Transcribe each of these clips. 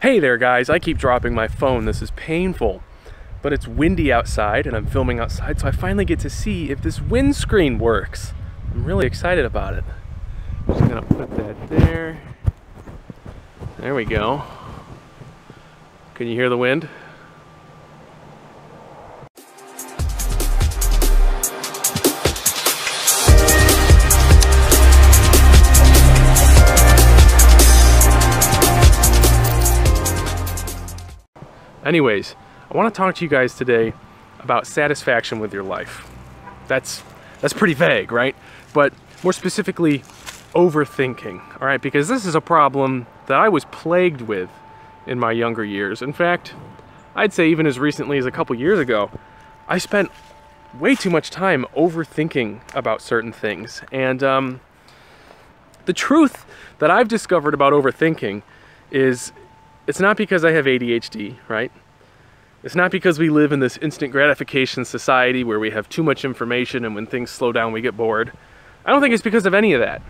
Hey there guys, I keep dropping my phone. This is painful, but it's windy outside and I'm filming outside, so I finally get to see if this windscreen works. I'm really excited about it. I'm just gonna put that there. There we go. Can you hear the wind? Anyways, I want to talk to you guys today about satisfaction with your life. That's pretty vague, right? But more specifically, overthinking, all right? Because this is a problem that I was plagued with in my younger years. In fact, I'd say even as recently as a couple years ago, I spent way too much time overthinking about certain things. And the truth that I've discovered about overthinking is it's not because I have ADHD, right? It's not because we live in this instant gratification society where we have too much information and when things slow down we get bored. I don't think it's because of any of that.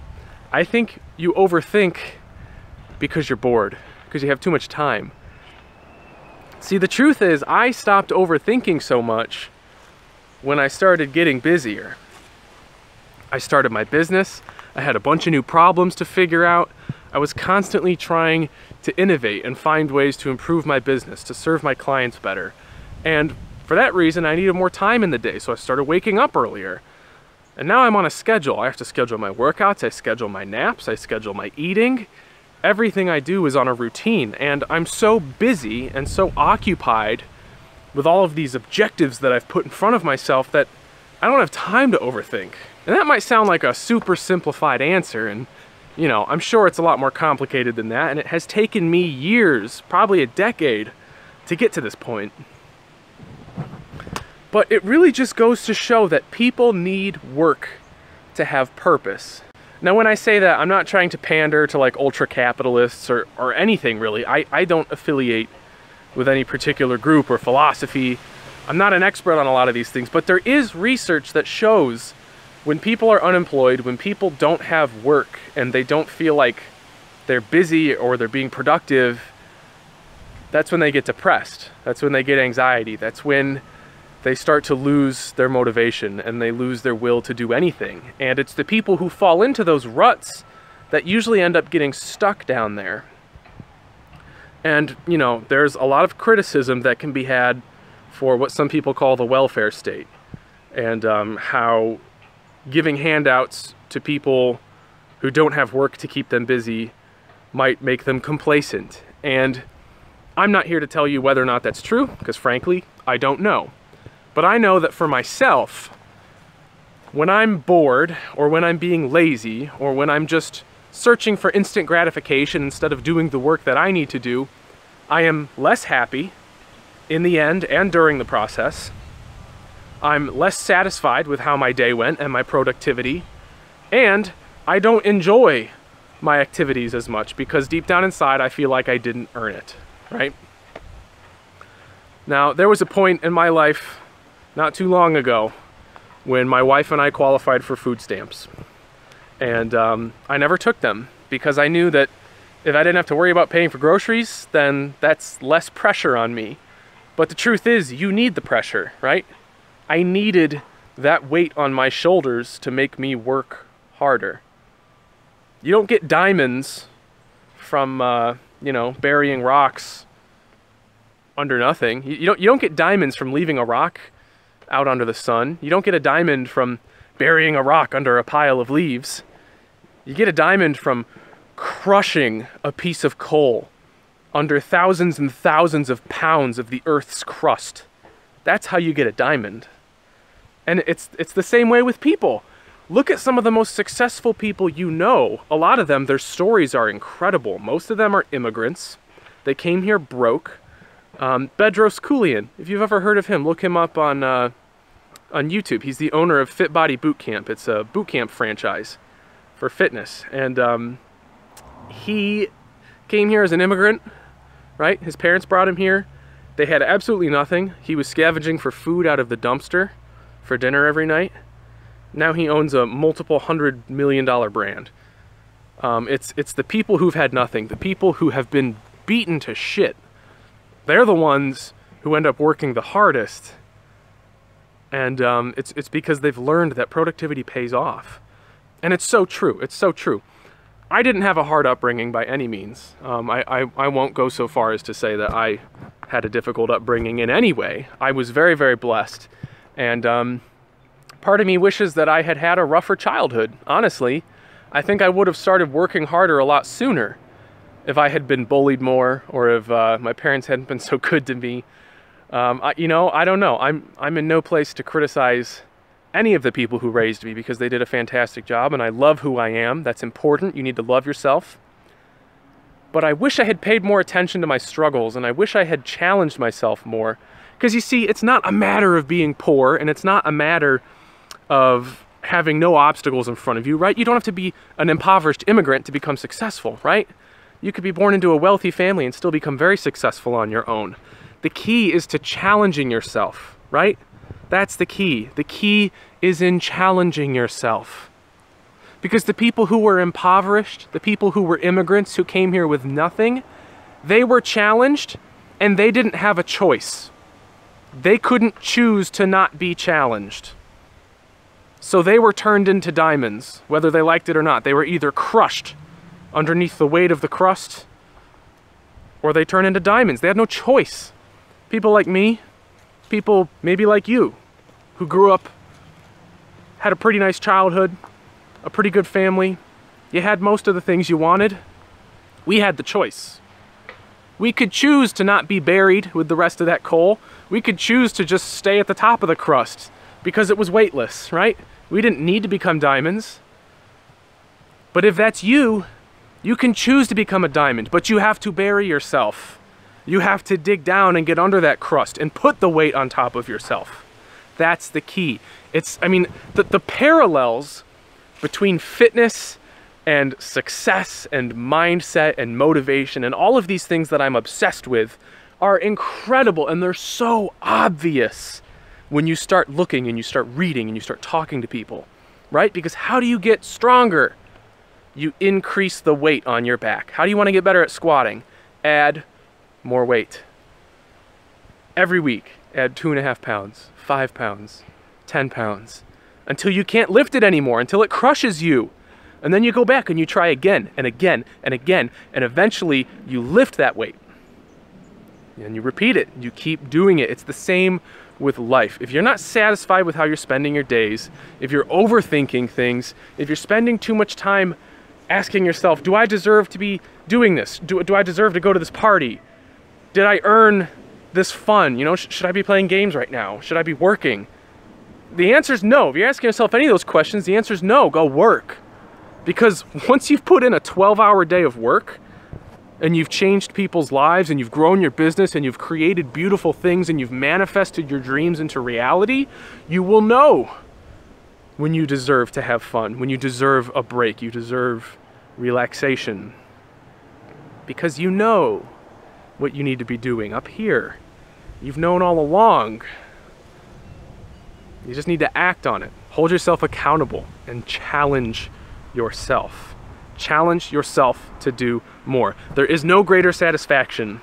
I think you overthink because you're bored, because you have too much time. See, the truth is I stopped overthinking so much when I started getting busier. I started my business. I had a bunch of new problems to figure out. I was constantly trying to innovate and find ways to improve my business, to serve my clients better. And for that reason, I needed more time in the day, so I started waking up earlier. And now I'm on a schedule. I have to schedule my workouts, I schedule my naps, I schedule my eating. Everything I do is on a routine, and I'm so busy and so occupied with all of these objectives that I've put in front of myself that I don't have time to overthink. And that might sound like a super simplified answer, and you know, I'm sure it's a lot more complicated than that, and it has taken me years, probably a decade, to get to this point. But it really just goes to show that people need work to have purpose. Now, when I say that, I'm not trying to pander to like ultra-capitalists or anything really. I don't affiliate with any particular group or philosophy. I'm not an expert on a lot of these things, but there is research that shows when people are unemployed, when people don't have work and they don't feel like they're busy or they're being productive, that's when they get depressed. That's when they get anxiety. That's when they start to lose their motivation and they lose their will to do anything. And it's the people who fall into those ruts that usually end up getting stuck down there. And, you know, there's a lot of criticism that can be had for what some people call the welfare state, and how giving handouts to people who don't have work to keep them busy might make them complacent. And I'm not here to tell you whether or not that's true, because frankly, I don't know. But I know that for myself, when I'm bored, or when I'm being lazy, or when I'm just searching for instant gratification instead of doing the work that I need to do, I am less happy in the end and during the process. I'm less satisfied with how my day went and my productivity, and I don't enjoy my activities as much because deep down inside I feel like I didn't earn it, right? Now, there was a point in my life not too long ago when my wife and I qualified for food stamps, and I never took them because I knew that if I didn't have to worry about paying for groceries, then that's less pressure on me. But the truth is, you need the pressure, right? I needed that weight on my shoulders to make me work harder. You don't get diamonds from, you know, burying rocks under nothing. You don't get diamonds from leaving a rock out under the sun. You don't get a diamond from burying a rock under a pile of leaves. You get a diamond from crushing a piece of coal under thousands and thousands of pounds of the Earth's crust. That's how you get a diamond. And it's the same way with people. Look at some of the most successful people you know. A lot of them, their stories are incredible. Most of them are immigrants. They came here broke. Bedros Keuilian, if you've ever heard of him, look him up on YouTube. He's the owner of Fit Body Boot Camp. It's a boot camp franchise for fitness. And he came here as an immigrant, right? His parents brought him here. They had absolutely nothing. He was scavenging for food out of the dumpster for dinner every night. Now he owns a multiple $100 million brand. It's the people who've had nothing, the people who have been beaten to shit. They're the ones who end up working the hardest. And it's because they've learned that productivity pays off. And it's so true. It's so true. I didn't have a hard upbringing by any means. I won't go so far as to say that I had a difficult upbringing in any way. I was very, very blessed. And part of me wishes that I had had a rougher childhood, honestly. I think I would have started working harder a lot sooner if I had been bullied more, or if my parents hadn't been so good to me. You know, I don't know. I'm in no place to criticize any of the people who raised me, because they did a fantastic job, and I love who I am. That's important. You need to love yourself. But I wish I had paid more attention to my struggles, and I wish I had challenged myself more. Because you see, it's not a matter of being poor, and it's not a matter of having no obstacles in front of you, right? You don't have to be an impoverished immigrant to become successful, right? You could be born into a wealthy family and still become very successful on your own. The key is to challenging yourself, right? That's the key. The key is in challenging yourself. Because the people who were impoverished, the people who were immigrants who came here with nothing, they were challenged and they didn't have a choice. They couldn't choose to not be challenged. So they were turned into diamonds, whether they liked it or not. They were either crushed underneath the weight of the crust, or they turn into diamonds. They had no choice. People like me, people maybe like you, who grew up, had a pretty nice childhood, a pretty good family, you had most of the things you wanted, we had the choice. We could choose to not be buried with the rest of that coal. We could choose to just stay at the top of the crust because it was weightless, right? We didn't need to become diamonds. But if that's you, you can choose to become a diamond, but you have to bury yourself. You have to dig down and get under that crust and put the weight on top of yourself. That's the key. I mean, the parallels between fitness and success and mindset and motivation and all of these things that I'm obsessed with are incredible, and they're so obvious when you start looking and you start reading and you start talking to people, right? Because how do you get stronger? You increase the weight on your back. How do you want to get better at squatting? Add more weight. Every week, add 2.5 pounds, 5 pounds, 10 pounds, until you can't lift it anymore, until it crushes you. And then you go back and you try again and again and again, and eventually you lift that weight. And you repeat it, you keep doing it. It's the same with life. If you're not satisfied with how you're spending your days, if you're overthinking things, if you're spending too much time asking yourself, do I deserve to be doing this? Do I deserve to go to this party? Did I earn this fun? You know, should I be playing games right now? Should I be working? The answer is no. If you're asking yourself any of those questions, the answer is no. Go work. Because once you've put in a 12-hour day of work, and you've changed people's lives, and you've grown your business, and you've created beautiful things, and you've manifested your dreams into reality, you will know when you deserve to have fun, when you deserve a break, you deserve relaxation. Because you know what you need to be doing up here. You've known all along. You just need to act on it. Hold yourself accountable and challenge yourself. Challenge yourself to do more. There is no greater satisfaction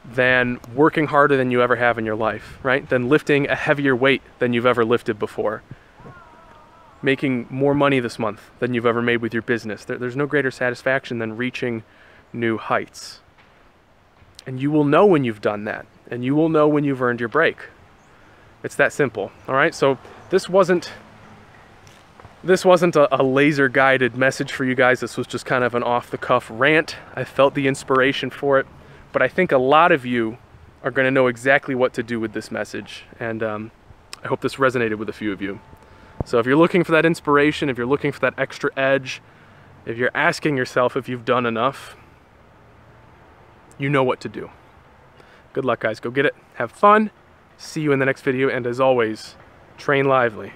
than working harder than you ever have in your life, right? Than lifting a heavier weight than you've ever lifted before. Making more money this month than you've ever made with your business. There's no greater satisfaction than reaching new heights. And you will know when you've done that. And you will know when you've earned your break. It's that simple, all right? So this wasn't a laser-guided message for you guys. This was just kind of an off-the-cuff rant. I felt the inspiration for it. But I think a lot of you are going to know exactly what to do with this message. And I hope this resonated with a few of you. So if you're looking for that inspiration, if you're looking for that extra edge, if you're asking yourself if you've done enough, you know what to do. Good luck, guys. Go get it. Have fun. See you in the next video. And as always, train lively.